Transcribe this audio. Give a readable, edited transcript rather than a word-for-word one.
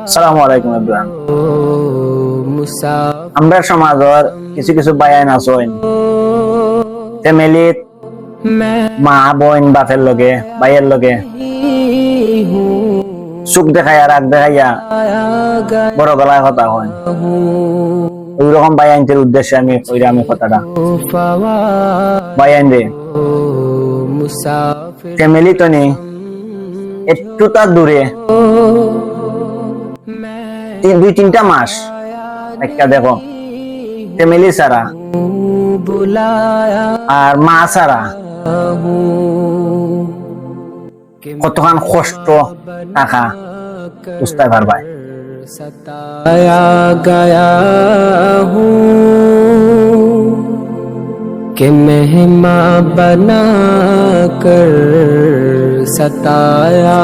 আসসালামু আলাইকুম এভরিওয়ান। আমরা সমাজের কিছু কিছু বায়ান আছেন ফ্যামিলিত মা বোন বাপের লগে ভাইয়ের লগে সুখ দেখাইয়া রাগ দেখাইয়া বড় গলায় কথা হয়। ওই রকম বায়ানটির উদ্দেশ্যে আমি কথাটা বায়ান রে ফ্যামিলি তো নেই একটু তার দূরে 2-3 মাস একটা দেখো ফ্যামিলি ছাড়া আর মা ছাড়া কতখান কষ্ট টাকা বুঝতে পারবাই। सताया गया हूँ कि मेहमान बना कर सताया